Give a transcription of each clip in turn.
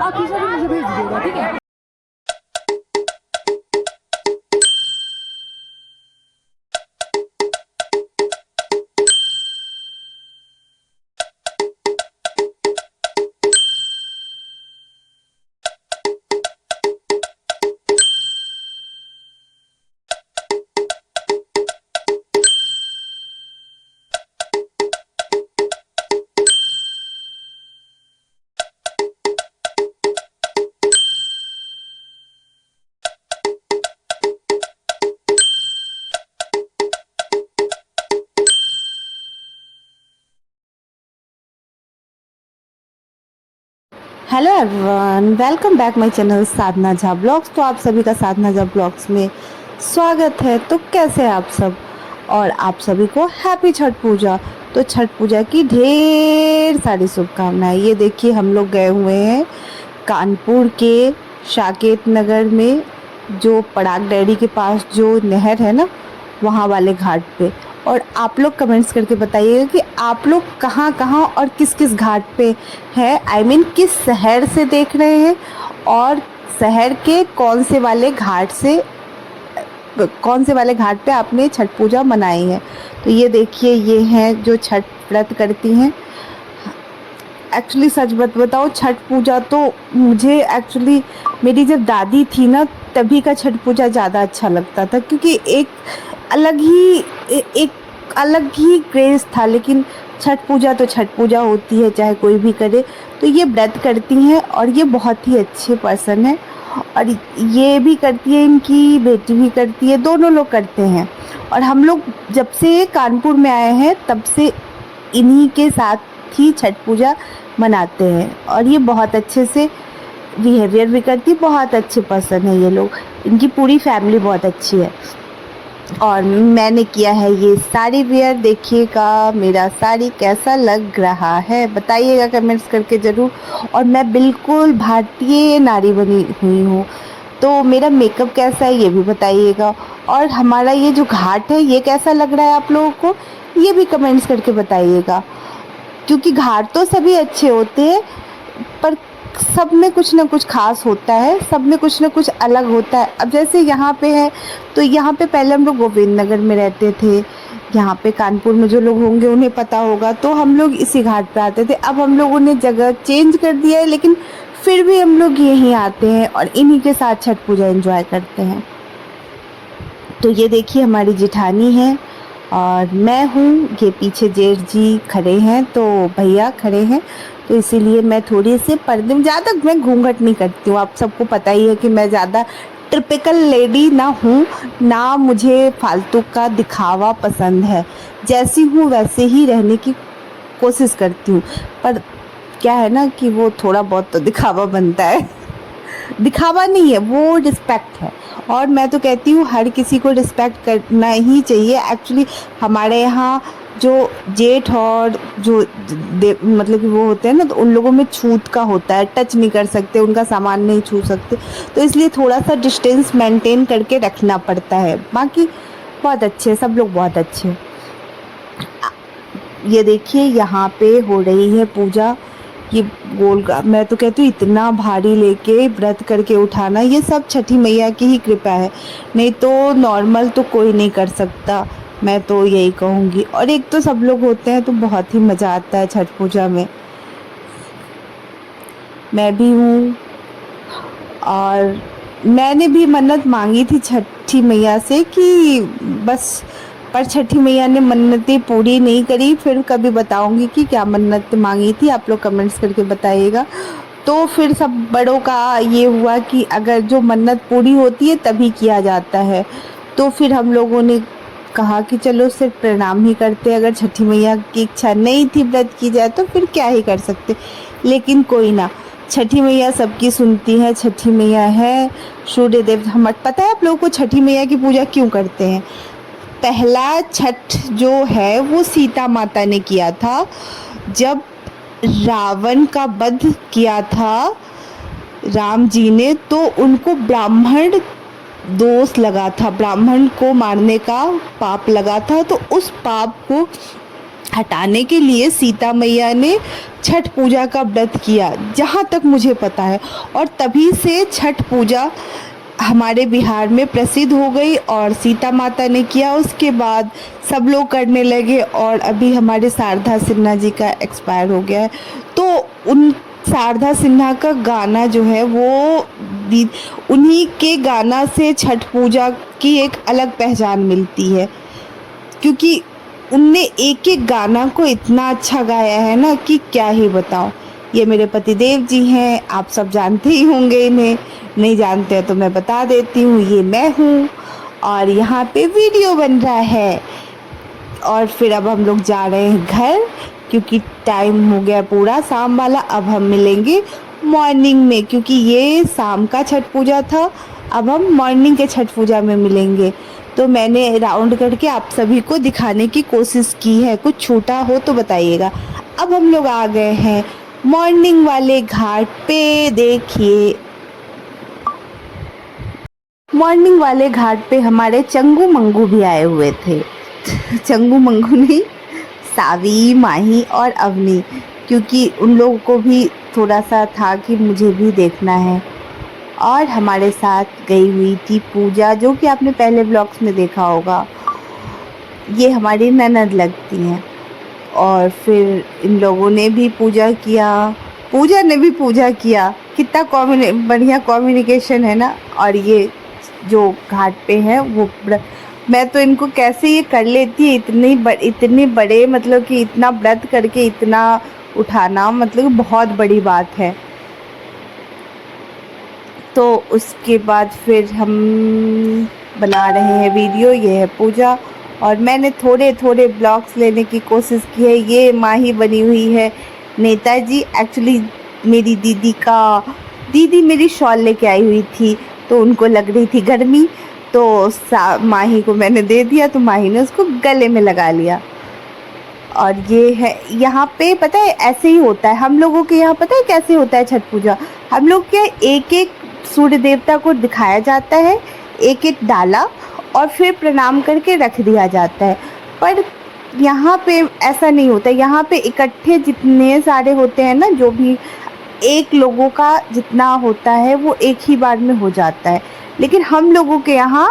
बाकी सभी मुझे भेज दीजिएगा, ठीक है। Hello everyone, welcome back my channel Sadhana Jha blogs. तो आप सभी का साधना झा ब्लॉग्स में स्वागत है। तो कैसे हैं आप सब, और आप सभी को हैप्पी छठ पूजा। तो छठ पूजा की ढेर सारी शुभकामनाएं। ये देखिए हम लोग गए हुए हैं कानपुर के साकेत नगर में, जो पराग डेयरी के पास जो नहर है ना, वहाँ वाले घाट पे। और आप लोग कमेंट्स करके बताइएगा कि आप लोग कहाँ कहाँ और किस किस घाट पे हैं, आई मीन किस शहर से देख रहे हैं, और शहर के कौन से वाले घाट पे आपने छठ पूजा मनाई है। तो ये देखिए, ये हैं जो छठ व्रत करती हैं। एक्चुअली सच बताओ, छठ पूजा तो मुझे एक्चुअली मेरी जब दादी थी ना, तभी का छठ पूजा ज़्यादा अच्छा लगता था, क्योंकि अलग ही एक अलग ही क्रेज़ था। लेकिन छठ पूजा तो छठ पूजा होती है, चाहे कोई भी करे। तो ये व्रत करती हैं और ये बहुत ही अच्छे पर्सन है, और ये भी करती है, इनकी बेटी भी करती है, दोनों लोग करते हैं। और हम लोग जब से कानपुर में आए हैं तब से इन्हीं के साथ ही छठ पूजा मनाते हैं। और ये बहुत अच्छे से बिहेवियर भी करती, बहुत अच्छे पर्सन है ये लोग। इनकी पूरी फैमिली बहुत अच्छी है। और मैंने किया है ये साड़ी वेयर। देखिएगा मेरा साड़ी कैसा लग रहा है, बताइएगा कमेंट्स करके ज़रूर। और मैं बिल्कुल भारतीय नारी बनी हुई हूँ, तो मेरा मेकअप कैसा है ये भी बताइएगा। और हमारा ये जो घाट है ये कैसा लग रहा है आप लोगों को, ये भी कमेंट्स करके बताइएगा। क्योंकि घाट तो सभी अच्छे होते हैं, पर सब में कुछ ना कुछ खास होता है, सब में कुछ ना कुछ अलग होता है। अब जैसे यहाँ पे है, तो यहाँ पे पहले हम लोग गोविंद नगर में रहते थे। यहाँ पे कानपुर में जो लोग होंगे उन्हें पता होगा, तो हम लोग इसी घाट पे आते थे। अब हम लोगों ने जगह चेंज कर दिया है, लेकिन फिर भी हम लोग यहीं आते हैं और इन्हीं के साथ छठ पूजा एंजॉय करते हैं। तो ये देखिए हमारी जिठानी है और मैं हूँ, ये पीछे जेठ जी खड़े हैं, तो भैया खड़े हैं। तो इसीलिए मैं थोड़ी सी पर्दे में, ज़्यादा मैं घूंघट नहीं करती हूँ। आप सबको पता ही है कि मैं ज़्यादा टिपिकल लेडी ना हूँ, ना मुझे फालतू का दिखावा पसंद है। जैसी हूँ वैसे ही रहने की कोशिश करती हूँ। पर क्या है ना कि वो थोड़ा बहुत तो दिखावा बनता है। दिखावा नहीं है, वो रिस्पेक्ट है। और मैं तो कहती हूँ हर किसी को रिस्पेक्ट करना ही चाहिए। एक्चुअली हमारे यहाँ जो जेठ और जो मतलब कि वो होते हैं ना, तो उन लोगों में छूत का होता है, टच नहीं कर सकते, उनका सामान नहीं छू सकते। तो इसलिए थोड़ा सा डिस्टेंस मेंटेन करके रखना पड़ता है। बाकी बहुत अच्छे, सब लोग बहुत अच्छे। ये देखिए यहाँ पे हो रही है पूजा। ये मैं तो कहती हूँ इतना भारी लेके व्रत करके उठाना, ये सब छठी मैया की ही कृपा है, नहीं तो नॉर्मल तो कोई नहीं कर सकता, मैं तो यही कहूँगी। और एक तो सब लोग होते हैं तो बहुत ही मज़ा आता है छठ पूजा में। मैं भी हूँ, और मैंने भी मन्नत मांगी थी छठी मैया से कि बस, पर छठी मैया ने मन्नतें पूरी नहीं करी। फिर कभी बताऊंगी कि क्या मन्नत मांगी थी, आप लोग कमेंट्स करके बताइएगा। तो फिर सब बड़ों का ये हुआ कि अगर जो मन्नत पूरी होती है तभी किया जाता है। तो फिर हम लोगों ने कहा कि चलो सिर्फ प्रणाम ही करते, अगर छठी मैया की इच्छा नहीं थी व्रत की जाए तो फिर क्या ही कर सकते। लेकिन कोई ना, छठी मैया सबकी सुनती है। छठी मैया है सूर्य देव। हम पता है आप लोगों को छठी मैया की पूजा क्यों करते हैं? पहला छठ जो है वो सीता माता ने किया था, जब रावण का वध किया था राम जी ने, तो उनको ब्राह्मण दोष लगा था, ब्राह्मण को मारने का पाप लगा था। तो उस पाप को हटाने के लिए सीता मैया ने छठ पूजा का व्रत किया, जहाँ तक मुझे पता है। और तभी से छठ पूजा हमारे बिहार में प्रसिद्ध हो गई और सीता माता ने किया, उसके बाद सब लोग करने लगे। और अभी हमारे शारदा सिन्हा जी का एक्सपायर हो गया है, तो उन शारदा सिन्हा का गाना जो है वो उन्हीं के गाना से छठ पूजा की एक अलग पहचान मिलती है, क्योंकि उनने एक एक गाना को इतना अच्छा गाया है ना कि क्या ही बताऊं। ये मेरे पतिदेव जी हैं, आप सब जानते ही होंगे इन्हें, नहीं जानते हैं तो मैं बता देती हूँ, ये मैं हूँ और यहाँ पे वीडियो बन रहा है। और फिर अब हम लोग जा रहे हैं घर, क्योंकि टाइम हो गया पूरा शाम वाला। अब हम मिलेंगे मॉर्निंग में, क्योंकि ये शाम का छठ पूजा था, अब हम मॉर्निंग के छठ पूजा में मिलेंगे। तो मैंने राउंड करके आप सभी को दिखाने की कोशिश की है, कुछ छूटा हो तो बताइएगा। अब हम लोग आ गए हैं मॉर्निंग वाले घाट पे। देखिए, मॉर्निंग वाले घाट पे हमारे चंगू मंगू भी आए हुए थे। चंगू मंगू नहीं, सावी, माही और अवनी, क्योंकि उन लोगों को भी थोड़ा सा था कि मुझे भी देखना है। और हमारे साथ गई हुई थी पूजा, जो कि आपने पहले ब्लॉग्स में देखा होगा। ये हमारी ननद लगती हैं। और फिर इन लोगों ने भी पूजा किया, पूजा ने भी पूजा किया। कितना बढ़िया कम्युनिकेशन है ना। और ये जो घाट पे है वो मैं तो इनको कैसे ये कर लेती है, इतने बड़े, मतलब कि इतना व्रत करके इतना उठाना, मतलब बहुत बड़ी बात है। तो उसके बाद फिर हम बना रहे हैं वीडियो। ये है पूजा और मैंने थोड़े थोड़े ब्लॉग्स लेने की कोशिश की है। ये माही बनी हुई है नेताजी, एक्चुअली मेरी दीदी मेरी शॉल लेके आई हुई थी, तो उनको लग रही थी गर्मी, तो माही को मैंने दे दिया, तो माही ने उसको गले में लगा लिया। और ये है यहाँ पे, पता है ऐसे ही होता है हम लोगों के यहाँ। पता है कैसे होता है छठ पूजा? हम लोग के एक एक सूर्य देवता को दिखाया जाता है, एक एक डाला, और फिर प्रणाम करके रख दिया जाता है। पर यहाँ पे ऐसा नहीं होता। यहाँ पे इकट्ठे जितने सारे होते हैं ना, जो भी एक लोगों का जितना होता है वो एक ही बार में हो जाता है। लेकिन हम लोगों के यहाँ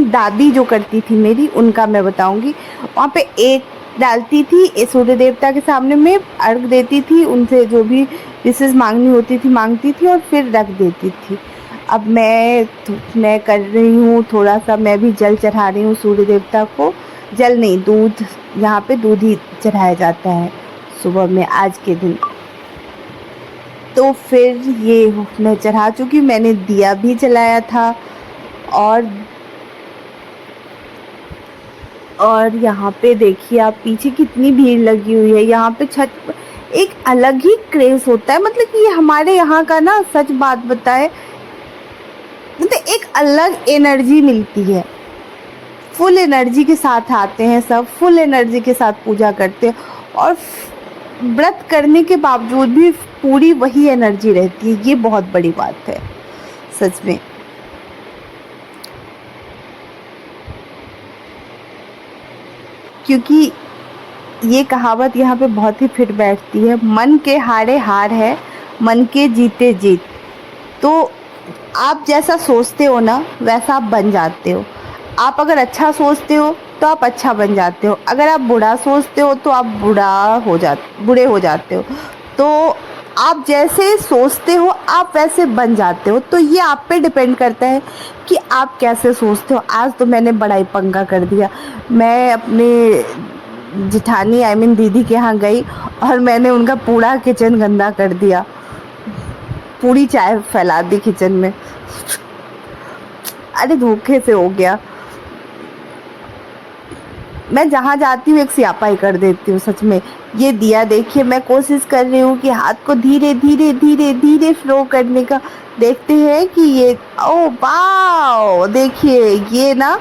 दादी जो करती थी मेरी, उनका मैं बताऊंगी। वहाँ पे एक डालती थी सूर्य देवता के सामने में, अर्घ देती थी, उनसे जो भी विशेष मांगनी होती थी मांगती थी और फिर रख देती थी। अब मैं कर रही हूँ थोड़ा सा, मैं भी जल चढ़ा रही हूँ सूर्य देवता को। जल नहीं, दूध, यहाँ पे दूध ही चढ़ाया जाता है सुबह में आज के दिन। तो फिर ये मैं चढ़ा चुकी, मैंने दिया भी जलाया था। और यहाँ पे देखिए आप, पीछे कितनी भीड़ लगी हुई है। यहाँ पे छठ एक अलग ही क्रेज होता है, मतलब कि ये हमारे यहाँ का ना, सच बात बताए, मतलब एक अलग एनर्जी मिलती है। फुल एनर्जी के साथ आते हैं सब, फुल एनर्जी के साथ पूजा करते हैं, और व्रत करने के बावजूद भी पूरी वही एनर्जी रहती है। ये बहुत बड़ी बात है सच में। क्योंकि ये कहावत यहाँ पे बहुत ही फिट बैठती है, मन के हारे हार है, मन के जीते जीत। तो आप जैसा सोचते हो ना, वैसा आप बन जाते हो। आप अगर अच्छा सोचते हो तो आप अच्छा बन जाते हो, अगर आप बुरा सोचते हो तो आप बुरे हो जाते हो। तो आप जैसे सोचते हो आप वैसे बन जाते हो। तो ये आप पे डिपेंड करता है कि आप कैसे सोचते हो। आज तो मैंने बड़ा ही पंगा कर दिया। मैं अपने जिठानी दीदी के यहाँ गई और मैंने उनका पूरा किचन गंदा कर दिया, पूरी चाय फैला दी किचन में। अरे धोखे से हो गया। मैं जहाँ जाती हूँ एक स्यापा ही कर देती हूँ सच में। ये दिया देखिए, मैं कोशिश कर रही हूँ कि हाथ को धीरे धीरे धीरे धीरे फ्लो करने का। देखते हैं कि ये, ओ वाओ, देखिए ये ना,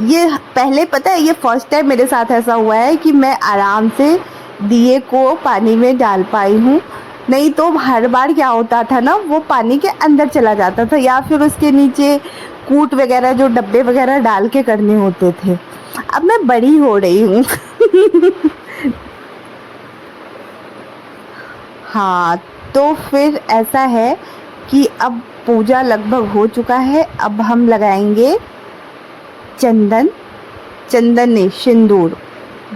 ये पहले पता है, ये फर्स्ट टाइम मेरे साथ ऐसा हुआ है कि मैं आराम से दिए को पानी में डाल पाई हूँ। नहीं तो हर बार क्या होता था ना, वो पानी के अंदर चला जाता था, या फिर उसके नीचे कूट वगैरह जो डब्बे वगैरह डाल के करने होते थे। अब मैं बड़ी हो रही हूँ हाँ, तो फिर ऐसा है कि अब पूजा लगभग हो चुका है। अब हम लगाएंगे चंदन, चंदन नहीं सिंदूर,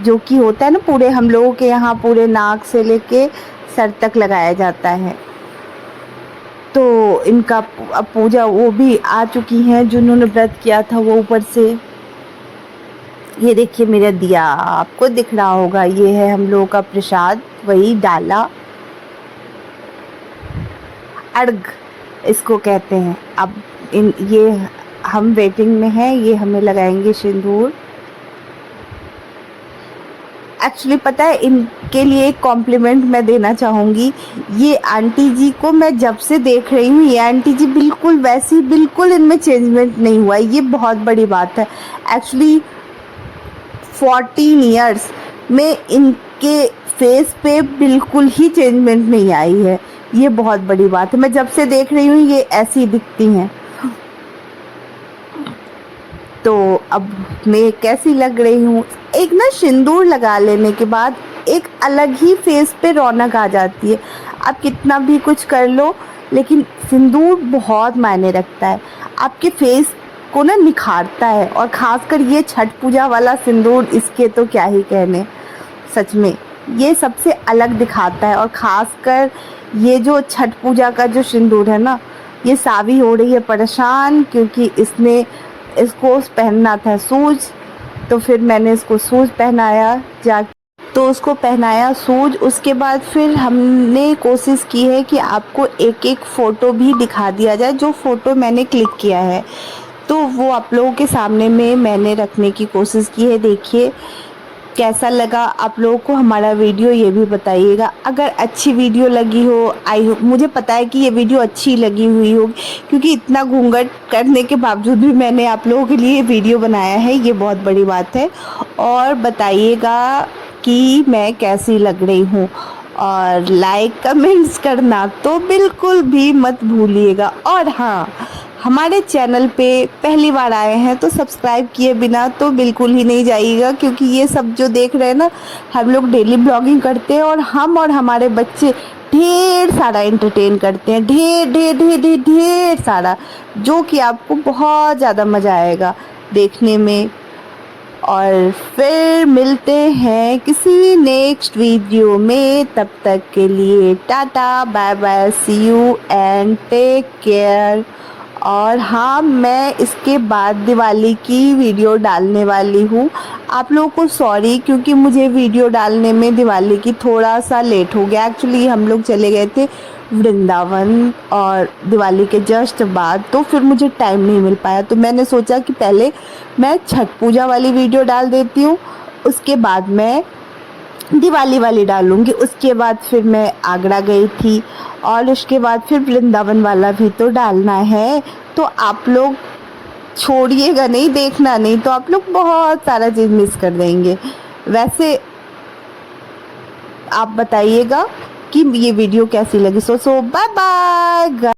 जो कि होता है ना पूरे हम लोगों के यहाँ पूरे नाक से लेके सर तक लगाया जाता है। तो इनका अब पूजा वो भी आ चुकी हैं जिन्होंने व्रत किया था वो ऊपर से। ये देखिए मेरा दिया आपको दिख रहा होगा, ये है हम लोगों का प्रसाद, वही डाला, अर्घ इसको कहते हैं। अब ये हम वेटिंग में है, ये हमें लगाएंगे सिंदूर। एक्चुअली पता है इनके लिए एक कॉम्प्लीमेंट मैं देना चाहूँगी। ये आंटी जी को मैं जब से देख रही हूँ, ये आंटी जी बिल्कुल वैसी, बिल्कुल इनमें चेंजमेंट नहीं हुआ, ये बहुत बड़ी बात है। एक्चुअली 14 ईयर्स में इनके फेस पे बिल्कुल ही चेंजमेंट नहीं आई है, ये बहुत बड़ी बात है। मैं जब से देख रही हूँ ये ऐसी दिखती हैं। तो अब मैं कैसी लग रही हूँ, एक ना सिंदूर लगा लेने के बाद एक अलग ही फेस पे रौनक आ जाती है। आप कितना भी कुछ कर लो लेकिन सिंदूर बहुत मायने रखता है, आपके फेस को ना निखारता है। और ख़ासकर ये छठ पूजा वाला सिंदूर, इसके तो क्या ही कहने, सच में ये सबसे अलग दिखाता है। और ख़ासकर ये जो छठ पूजा का जो सिंदूर है ना, ये सावी हो रही है परेशान क्योंकि इसको पहनना था शूज़, तो फिर मैंने इसको शूज़ पहनाया तो उसको पहनाया शूज़। उसके बाद फिर हमने कोशिश की है कि आपको एक एक फ़ोटो भी दिखा दिया जाए, जो फ़ोटो मैंने क्लिक किया है तो वो आप लोगों के सामने में मैंने रखने की कोशिश की है। देखिए कैसा लगा आप लोगों को हमारा वीडियो, ये भी बताइएगा। अगर अच्छी वीडियो लगी हो, आई हो, मुझे पता है कि ये वीडियो अच्छी लगी हुई होगी क्योंकि इतना घूंघट करने के बावजूद भी मैंने आप लोगों के लिए वीडियो बनाया है, ये बहुत बड़ी बात है। और बताइएगा कि मैं कैसी लग रही हूँ, और लाइक कमेंट्स करना तो बिल्कुल भी मत भूलिएगा। और हाँ, हमारे चैनल पे पहली बार आए हैं तो सब्सक्राइब किए बिना तो बिल्कुल ही नहीं जाइएगा, क्योंकि ये सब जो देख रहे हैं ना, हम लोग डेली ब्लॉगिंग करते हैं और हम और हमारे बच्चे ढेर सारा एंटरटेन करते हैं, ढेर ढेर ढेर ढेर ढेर सारा, जो कि आपको बहुत ज़्यादा मज़ा आएगा देखने में। और फिर मिलते हैं किसी नेक्स्ट वीडियो में, तब तक के लिए tata bye bye, see you and take care. और हाँ, मैं इसके बाद दिवाली की वीडियो डालने वाली हूँ। आप लोगों को सॉरी, क्योंकि मुझे वीडियो डालने में दिवाली की थोड़ा सा लेट हो गया। एक्चुअली हम लोग चले गए थे वृंदावन और दिवाली के जस्ट बाद, तो फिर मुझे टाइम नहीं मिल पाया। तो मैंने सोचा कि पहले मैं छठ पूजा वाली वीडियो डाल देती हूँ, उसके बाद मैं दिवाली वाली डालूँगी। उसके बाद फिर मैं आगरा गई थी और उसके बाद फिर वृंदावन वाला भी तो डालना है। तो आप लोग छोड़िएगा नहीं, देखना नहीं तो आप लोग बहुत सारा चीज़ मिस कर देंगे। वैसे आप बताइएगा कि ये वीडियो कैसी लगी। सो बाय बाय।